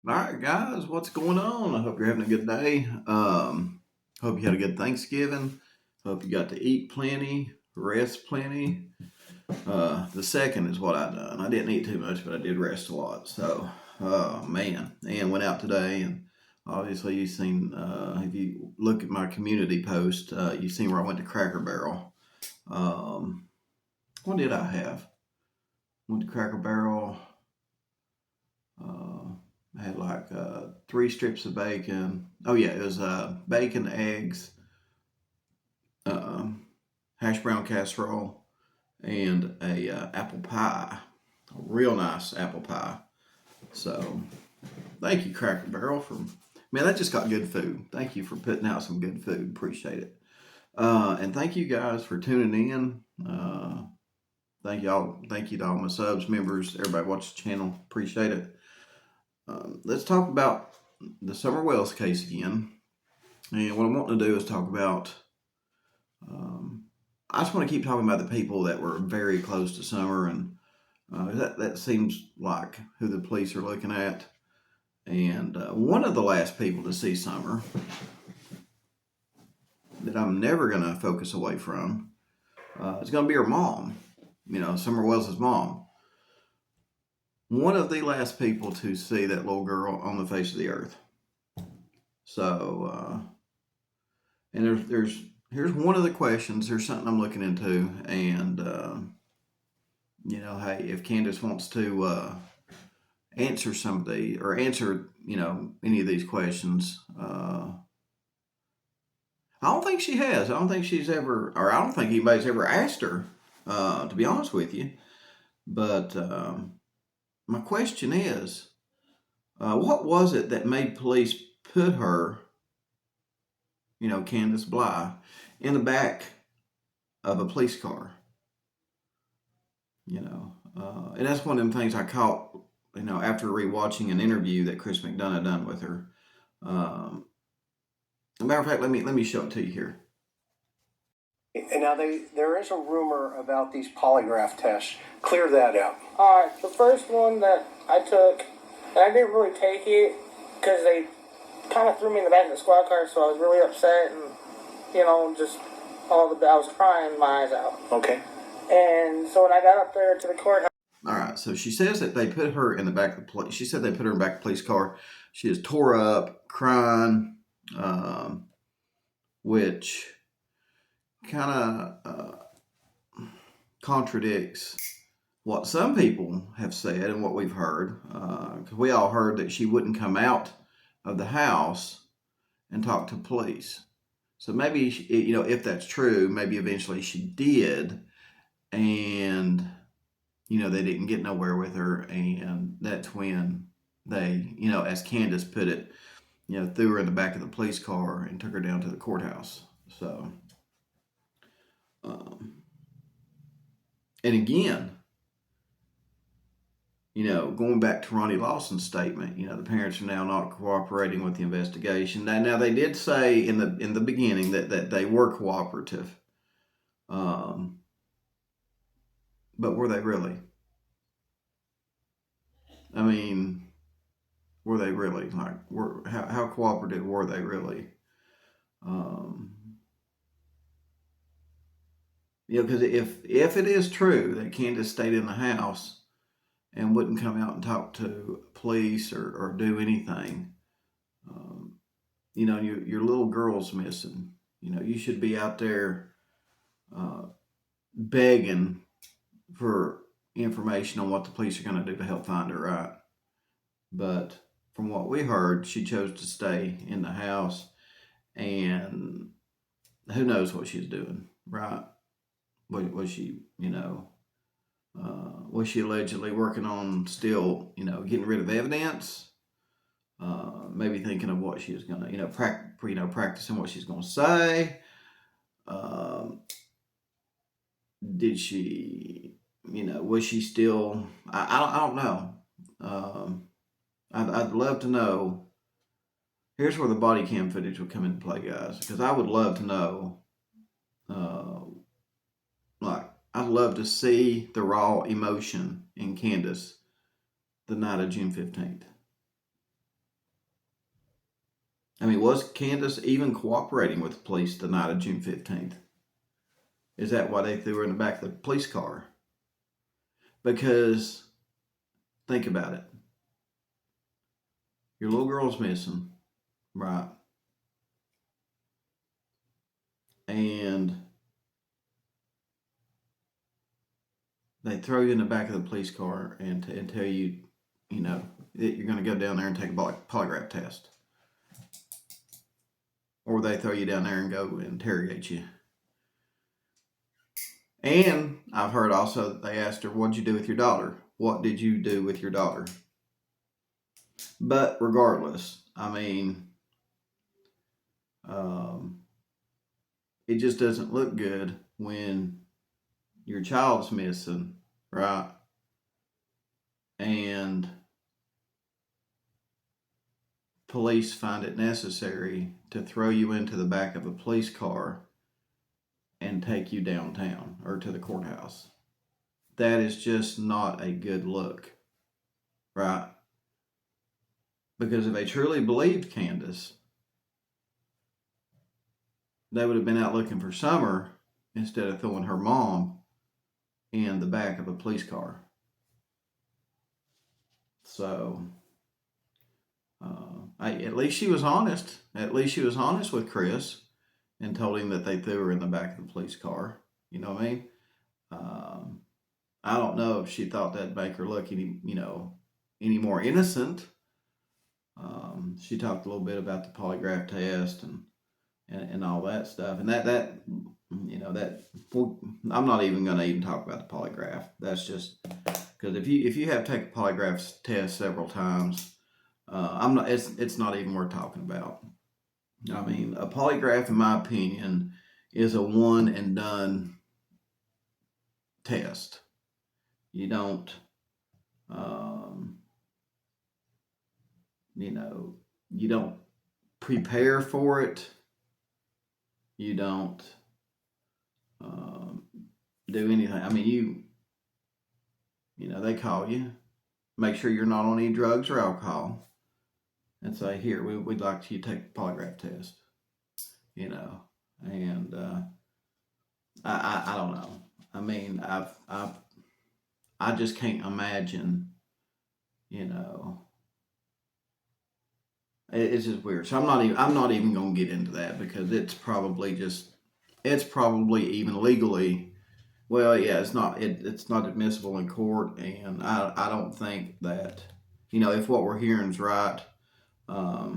All right, guys, what's going on? I hope you're having a good day. Hope you had a good Thanksgiving. Hope you got to eat plenty, rest plenty. The second is what I done. I didn't eat too much, but I did rest a lot. So, man, and went out today, and obviously you've seen. If you look at my community post, you've seen where I went to Cracker Barrel. Um, what did I have? Went to Cracker Barrel. Uh, I had like three strips of bacon. Oh yeah, it was bacon, eggs, um, hash brown casserole, and a apple pie. A real nice apple pie. So thank you, Cracker Barrel, for man. That just got good food. Thank you for putting out some good food. Appreciate it. And thank you guys for tuning in. Thank y'all. Thank you to all my subs, members, everybody watch the channel. Appreciate it. Let's talk about the Summer Wells case again. And what I want to do is talk about. I just want to keep talking about the people that were very close to Summer, and that seems like who the police are looking at. And one of the last people to see Summer that I'm never going to focus away from is going to be her mom. You know, Summer Wells' mom. One of the last people to see that little girl on the face of the earth. So, and here's one of the questions. There's something I'm looking into, and hey, if Candus wants to answer some of the or answer any of these questions, I don't think she has. I don't think she's ever, or I don't think anybody's ever asked her. To be honest with you, but my question is, what was it that made police put her, Candace Bly, in the back of a police car? And that's one of them things I caught, after rewatching an interview that Chris McDonough done with her. As a matter of fact, let me show it to you here. And now there is a rumor about these polygraph tests. Clear that up. All right, the first one that I took, and I didn't really take it because they kind of threw me in the back of the squad car, so I was really upset and just I was crying my eyes out. Okay. And so when I got up there to the courthouse. All right, so she says that they put her in the back of the police. She said they put her in the back of the police car. She is tore up, crying, which kind of contradicts what some people have said and what we've heard. Because we all heard that she wouldn't come out of the house and talk to police. So maybe, if that's true, maybe eventually she did, and they didn't get nowhere with her, and that's when they, as Candus put it, threw her in the back of the police car and took her down to the courthouse. So, and again, going back to Ronnie Lawson's statement, the parents are now not cooperating with the investigation. Now they did say in the beginning that they were cooperative, but were they really? I mean, were they really? Like, how cooperative were they really? Because if it is true that Candace stayed in the house and wouldn't come out and talk to police or do anything, your little girl's missing. You should be out there begging for information on what the police are going to do to help find her, right? But from what we heard, she chose to stay in the house, and who knows what she's doing, right? Was she, was she allegedly working on still, getting rid of evidence? Maybe thinking of what she was going to, practicing what she's going to say. Did she, was she still? I don't know. I'd love to know. Here's where the body cam footage will come into play, guys, because I would love to know. I'd love to see the raw emotion in Candus the night of June 15th. I mean, was Candus even cooperating with the police the night of June 15th? Is that why they threw her in the back of the police car? Because, think about it. Your little girl's missing, right? And they throw you in the back of the police car and tell you, that you're going to go down there and take a polygraph test. Or they throw you down there and go interrogate you. And I've heard also that they asked her, what'd you do with your daughter? What did you do with your daughter? But regardless, I mean, it just doesn't look good when your child's missing, right? And police find it necessary to throw you into the back of a police car and take you downtown or to the courthouse. That is just not a good look, right? Because if they truly believed Candus, they would have been out looking for Summer instead of throwing her mom in the back of a police car. So, at least she was honest. At least she was honest with Chris and told him that they threw her in the back of the police car. You know what I mean? I don't know if she thought that'd make her look any more innocent. She talked a little bit about the polygraph test and all that stuff, and that I'm not even going to even talk about the polygraph. That's just because if you have taken a polygraph test several times, it's not even worth talking about. I mean, a polygraph, in my opinion, is a one and done test. You don't, you don't prepare for it. You don't do anything. I mean, they call you, make sure you're not on any drugs or alcohol, and say, here, we'd like you to take a polygraph test, and I don't know. I mean, I just can't imagine, it's just weird. So I'm not even going to get into that because it's probably even legally, well, yeah, it's not admissible in court, and I don't think that, if what we're hearing is right, I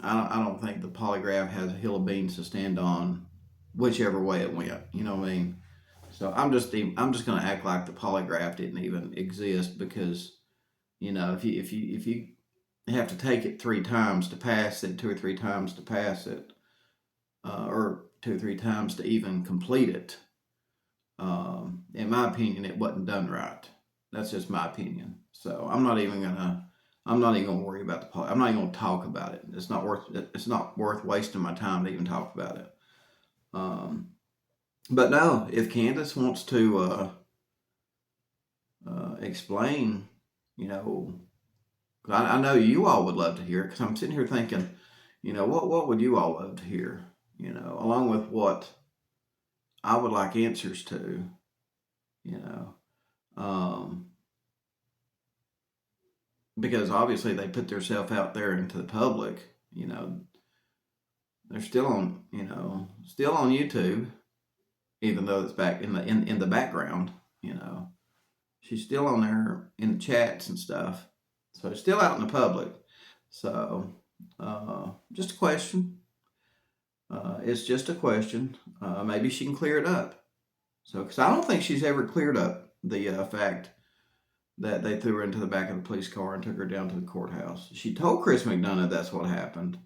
don't think the polygraph has a hill of beans to stand on, whichever way it went. You know what I mean? So I'm just going to act like the polygraph didn't even exist because, if you have to take it 3 times to pass it, 2 or 3 times to pass it, or 2 or 3 times to even complete it, in my opinion, it wasn't done right. That's just my opinion. So I'm not even gonna worry about the poly. I'm not even gonna talk about it. It's not worth wasting my time to even talk about it. But no, if Candus wants to explain, I know you all would love to hear it because I'm sitting here thinking, what would you all love to hear? Along with what I would like answers to, because obviously they put themselves out there into the public. They're still on YouTube, even though it's back in the background. She's still on there in the chats and stuff, so it's still out in the public. So, just a question. It's just a question. Maybe she can clear it up. So, because I don't think she's ever cleared up the fact that they threw her into the back of the police car and took her down to the courthouse. She told Chris McDonough that's what happened,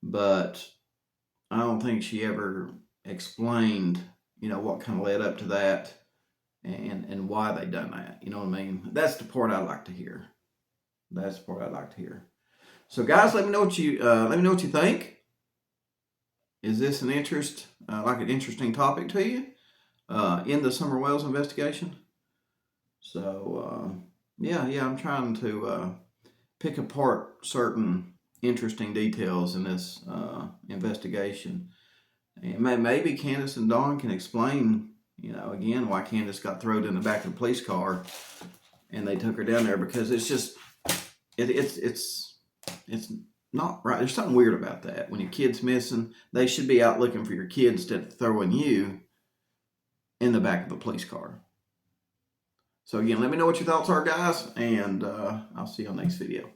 but I don't think she ever explained, what kind of led up to that and why they done that. You know what I mean? That's the part I'd like to hear. So, guys, let me know what you think. Is this an interesting topic to you in the Summer Wells investigation? So, yeah, I'm trying to pick apart certain interesting details in this investigation. And maybe Candus and Dawn can explain, again, why Candus got thrown in the back of the police car and they took her down there, because it's just, it's not right. There's something weird about that. When your kid's missing, they should be out looking for your kid instead of throwing you in the back of a police car. So again, let me know what your thoughts are, guys, and I'll see you on the next video.